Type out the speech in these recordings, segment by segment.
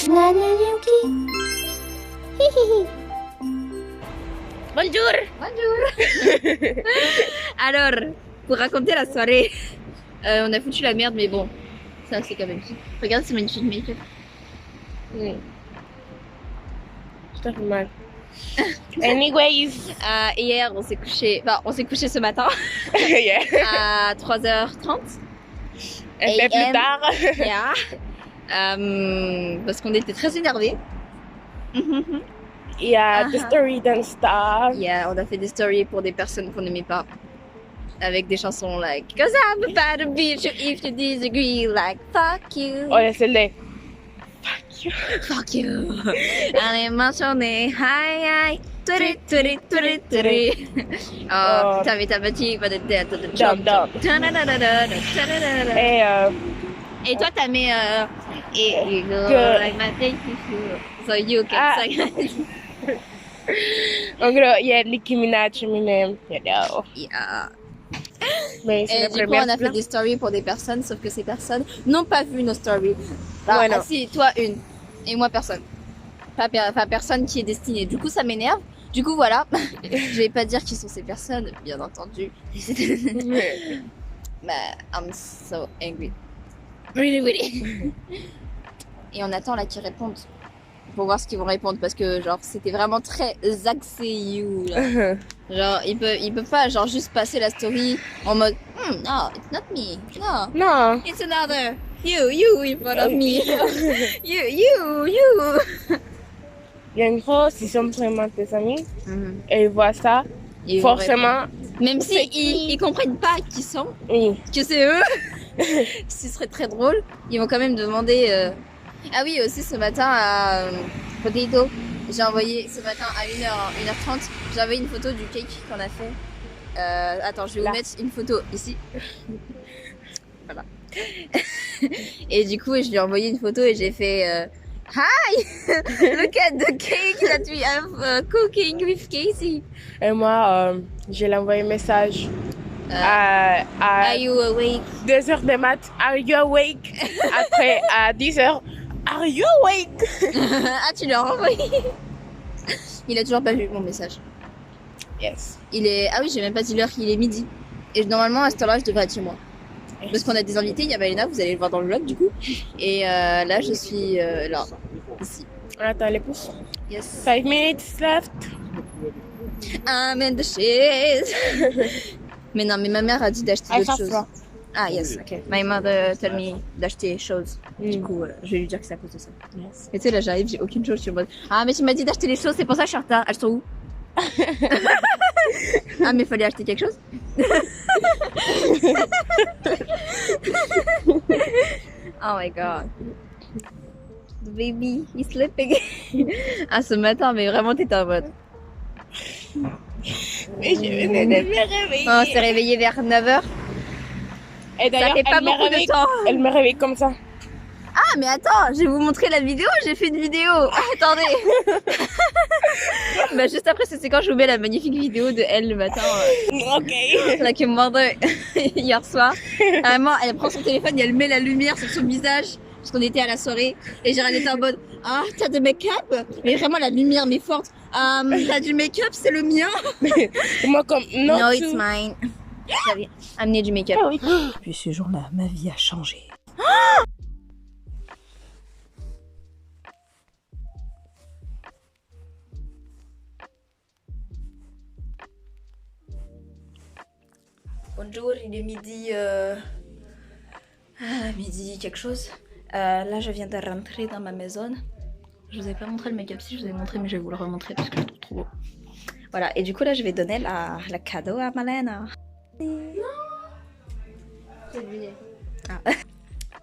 나는 여기. 히히히. Bonjour. Bonjour. Alors, pour raconter la soirée, on a foutu la merde, mais bon, ça c'est quand même cute. Regarde ce magnifique make-up. Je te fais mal. Anyways. Hier, on s'est couché ce matin Yeah. à 3h30. Un peu plus tard. Yeah. Parce qu'on était très énervés. Il y a The Story Don't Stop. Yeah, on a fait des stories pour des personnes qu'on n'aimait pas. Avec des chansons like Cause I'm about to beat you if you disagree, like fuck you. Oh, il y a celle-là. Fuck you. Allez, mentionné, hi hi. Turi, turi, turi, turi. Oh, putain, mais ta bâtie va être dead. Jump, jump. Et Et toi, t'as mis et you go Good. like my thing. So you can sing. en gros, il y a Nicki Minaj, Eminem, you know. Yeah. Mais c'est Et la du coup, première on a fait fois. des stories pour des personnes, sauf que ces personnes n'ont pas vu nos stories. Ouais, non. Si, toi une, et moi personne. Pas personne qui est destinée. Du coup, ça m'énerve. Du coup, voilà. Je vais pas dire qui sont ces personnes, bien entendu. Mais I'm so angry. Really, really. Et on attend là qu'ils répondent. Pour voir ce qu'ils vont répondre, parce que genre c'était vraiment très axé you là. Genre il peut pas genre juste passer la story en mode no, it's not me. No. Non. It's another you in front of me. you. Il y a une grosse, ils sont vraiment tes amis. Et ils voient ça. Ils vont Forcément. même si ils comprennent pas qui sont, Oui. que c'est eux, ce serait très drôle, ils vont quand même demander. Ah oui, aussi ce matin à Potato, j'ai envoyé ce matin à 1h30, j'ai envoyé une photo du cake qu'on a fait. Attends, je vais Là. vous mettre une photo ici. Voilà. Et du coup, je lui ai envoyé une photo et j'ai fait Hi! Look at the cake that we have cooking with Casey. Et moi, je l'ai envoyé un message à Are you awake? 2h de mat. Are you awake? Après, à 10h. Are you awake? Ah, tu l'as renvoyé? Il a toujours pas vu mon message. Yes. Ah oui, j'ai même pas dit l'heure, il est midi. Et normalement, à cette heure-là, je devrais être chez moi. Parce qu'on a des invités, il y a Malena, vous allez le voir dans le vlog du coup. Et là, je suis là, ici. On attend les pouces. Yes. 5 minutes left. I'm in the shit. Mais non, mais ma mère a dit d'acheter I d'autres have choses. froid. Ah yes, ok. My mother told me d'acheter choses. Du coup, je vais lui dire que c'est à cause de ça. Yes. Et tu sais, là, j'arrive, j'ai aucune chose, je suis en mode ah, mais tu m'as dit d'acheter les choses, c'est pour ça que je suis en retard. Elles sont où? Ah, mais fallait acheter quelque chose? Oh my god. The baby, he's sleeping. Ah, ce matin, mais vraiment, t'étais en mode. Mais je venais de me réveiller. On s'est réveillé vers 9h. Et Ça d'ailleurs, fait pas elle me beaucoup de réveille. temps. Elle me réveille comme ça. Ah, mais attends, je vais vous montrer la vidéo. J'ai fait une vidéo. Attendez. Bah, juste après, c'est quand je vous mets la magnifique vidéo de elle le matin. Ok. Like a mother hier soir. Vraiment, elle prend son téléphone et elle met la lumière sur son visage. Parce qu'on était à la soirée. Et Gérald était en mode ah, t'as de make-up? Mais vraiment, la lumière, mais forte. T'as du make-up, c'est le mien? Moi, comme. Non, No, tu- it's mine. J'avais amené du make-up. Ah oui. Depuis ce jour-là, ma vie a changé. Bonjour, il est midi. Midi quelque chose. Là, je viens de rentrer dans ma maison. Je vous ai pas montré le make-up, si je vous ai montré, mais je vais vous le remontrer parce que je le trouve trop beau. Voilà, et du coup, là, je vais donner la cadeau à Malena. Non. J'ai deviné. Ah.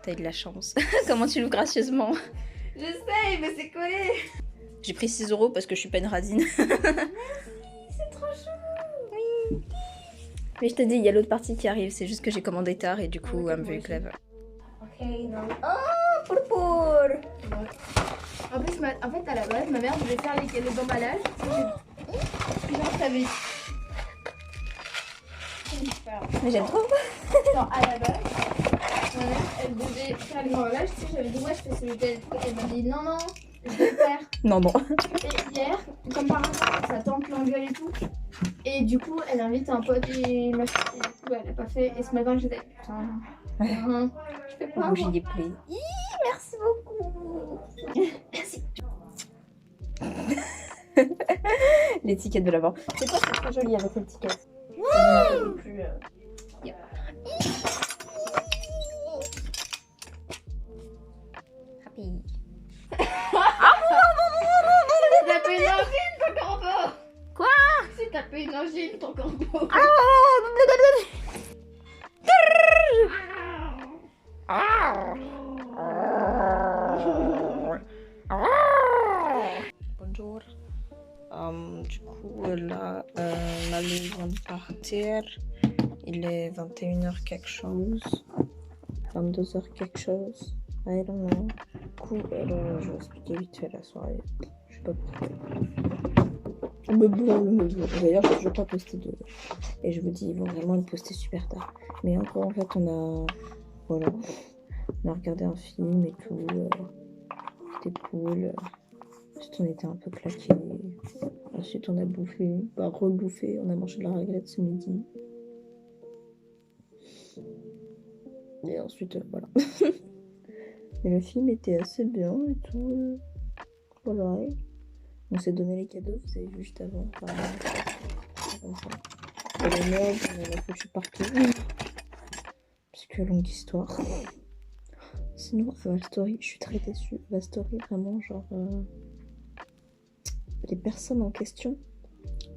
T'as eu de la chance. Comment tu l'ouvres gracieusement? Je sais, mais c'est collé. J'ai pris 6 € parce que je suis pas une radine. C'est trop chou. Oui. Mais je te dis, il y a l'autre partie qui arrive. C'est juste que j'ai commandé tard et du coup, I'm very clever. Ok, non. Oh, pourpour. En plus, en fait, à la base, ma mère voulait faire les emballages. Genre, t'avais. Mais j'aime trop. Genre, à la base, ma mère, elle devait faire les emballage, tu sais, j'avais dit ouais je fais celui tel truc, elle m'a dit non non, je vais le faire. Non, non. Et hier, comme par hasard, sa tante l'engueule et tout. Et du coup, elle invite un pote et ma fille, et du coup, elle a pas fait. Et ce matin, j'étais putain, je fais pas. Bougie des plaies. Merci beaucoup. Merci. L'étiquette de l'avant. C'est quoi, c'est très joli avec l'étiquette. Plus, yeah. Happy. Si t'as fait une angine, ton corbeau. Quoi? Si t'as fait une angine, ton corbeau. Bonjour. Du coup, là, Malou vient de partir. Il est 21h quelque chose. 22h quelque chose. I don't know. Du coup, je vais expliquer vite fait la soirée. Je sais pas pourquoi. Me bourre. D'ailleurs, j'ai toujours pas posté de. Et je vous dis, ils vont vraiment le poster super tard. Mais encore, en fait, on a regardé un film et tout. C'était cool. Ensuite, on était un peu claqués. Ensuite, on a bouffé, rebouffé. On a mangé de la réglette ce midi. Et ensuite, voilà. Et le film était assez bien et tout. Voilà. On s'est donné les cadeaux, vous avez vu juste avant. Enfin, comme ça. Et les meubles, on a foutu partout. Parce que longue histoire. Sinon, à ma story, je suis très déçue. Ma story, vraiment, genre. Les personnes en question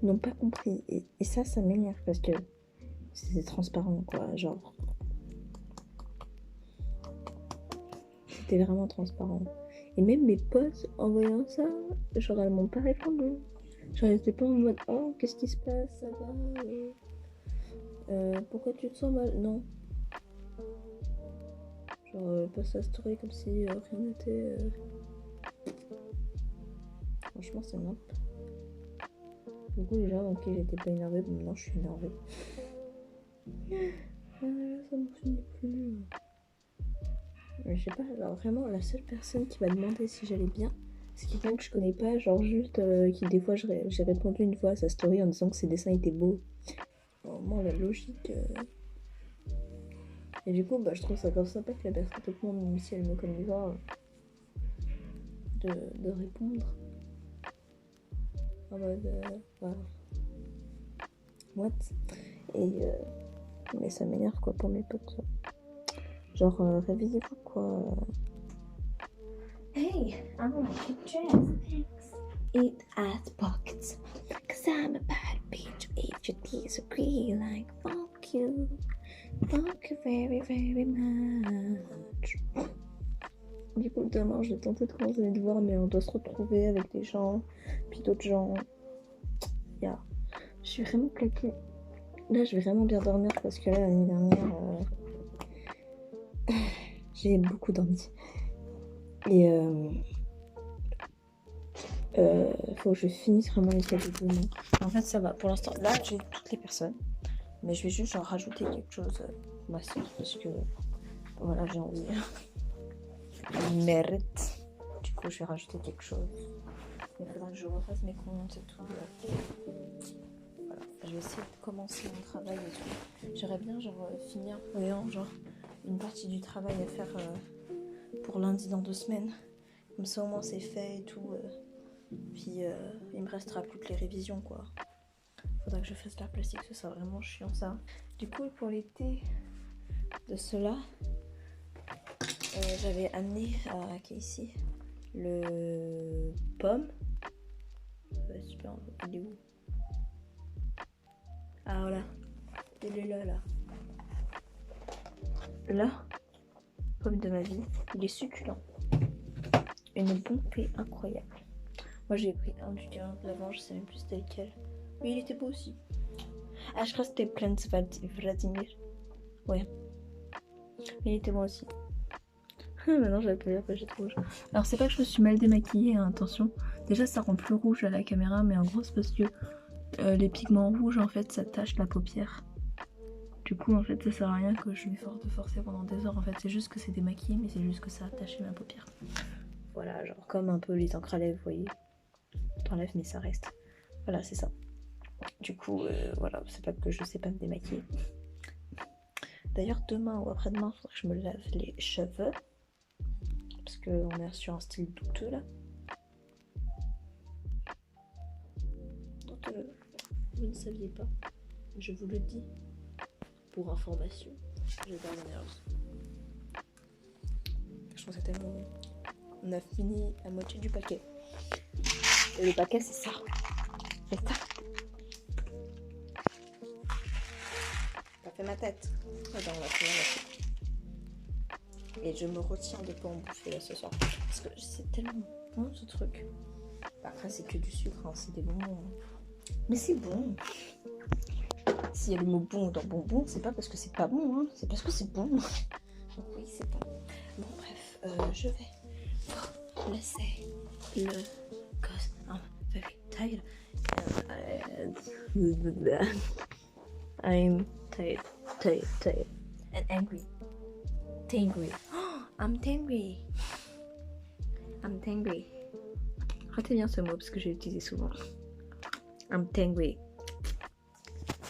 n'ont pas compris. Et ça m'énerve parce que c'est transparent, quoi. Genre. C'était vraiment transparent. Et même mes potes, en voyant ça, genre, elles m'ont pas répondu. Genre, elles étaient pas en mode, oh, qu'est-ce qui se passe, ça va pourquoi tu te sens mal? Non. Genre, pas sa story comme si rien n'était. Franchement, c'est nimp. Du coup, les gens, ok, j'étais pas énervée, mais maintenant je suis énervée. Ça m'en finit plus. Je sais pas, alors vraiment, la seule personne qui m'a demandé si j'allais bien, c'est quelqu'un que je connais pas, genre juste qui des fois j'ai répondu une fois à sa story en disant que ses dessins étaient beaux. Vraiment la logique. Et du coup, je trouve ça grave sympa que la personne te demande, même si elle me connaît pas, de répondre. En mode voilà. What? Et mais ça m'énerve quoi pour mes potes. Genre réveillez-vous quoi. Hey, I want a dress, thanks. Eat ass pockets. Cause I'm a bad bitch. If you disagree, like fuck you. Fuck you very very much. Du coup, demain, je vais tenter de commencer les devoirs, mais on doit se retrouver avec des gens, puis d'autres gens. Yeah. Je suis vraiment claquée. Là, je vais vraiment bien dormir parce que là, l'année dernière, j'ai beaucoup dormi. Et faut que je finisse vraiment les cadeaux demain. En fait, ça va. Pour l'instant, là, j'ai toutes les personnes. Mais je vais juste genre rajouter quelque chose pour ma soeur parce que voilà, j'ai envie. Mérite. Du coup, je vais rajouter quelque chose. Il faudra que je refasse mes comptes et tout. Voilà. Je vais essayer de commencer mon travail et tout. J'aimerais bien genre finir voyant genre une partie du travail à faire pour lundi dans 2 semaines. Comme ça au moins c'est fait et tout. Puis il me restera plus que les révisions quoi. Faudra que je fasse la plastique, ce sera vraiment chiant ça. Du coup pour l'été de cela, j'avais amené à Casey le pomme. Super, il est où? Ah voilà, il est là. Là, pomme de ma vie, il est succulent. Une bonté incroyable. Moi j'ai pris un du terrain de l'avant, je sais même plus c'était lequel. Mais il était beau aussi. Ah je crois que c'était Prince Vladimir. Ouais. Mais il était bon aussi. Maintenant j'avais pas vu la pochette rouge. Alors c'est pas que je me suis mal démaquillée, hein, attention. Déjà ça rend plus rouge à la caméra, mais en gros c'est parce que les pigments rouges en fait ça tache la paupière. Du coup, en fait, ça sert à rien que je m'efforce de forcer pendant des heures. En fait, c'est juste que c'est démaquillé, mais c'est juste que ça a taché ma paupière. Voilà, genre comme un peu les encres à lèvres, vous voyez. T'enlèves, mais ça reste. Voilà, c'est ça. Du coup, voilà, c'est pas que je sais pas me démaquiller. D'ailleurs, demain ou après-demain, il faudra que je me lave les cheveux. Parce qu'on est sur un style douteux là. Douteux. Vous ne saviez pas. Je vous le dis. Pour information. J'adore les nerfs. Je trouve ça tellement bon. On a fini la moitié du paquet. Et le paquet, c'est ça. C'est ça. Ça fait ma tête. Regarde, on va finir la tête. Et je me retiens de pas en bouffer là ce soir. Parce que c'est tellement bon ce truc. Après, c'est que du sucre, hein, c'est des bonbons. Mais c'est bon. S'il y a le mot bon dans bonbon, c'est pas parce que c'est pas bon, hein, c'est parce que c'est bon. Donc oui, c'est bon. Bon, bref, je vais vous laisser le cause. I'm very tired. I'm tired. And angry. Tangry. I'm tangry. I'm tangry. Retenez bien ce mot parce que je l'utilise souvent. I'm tangry.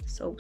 So.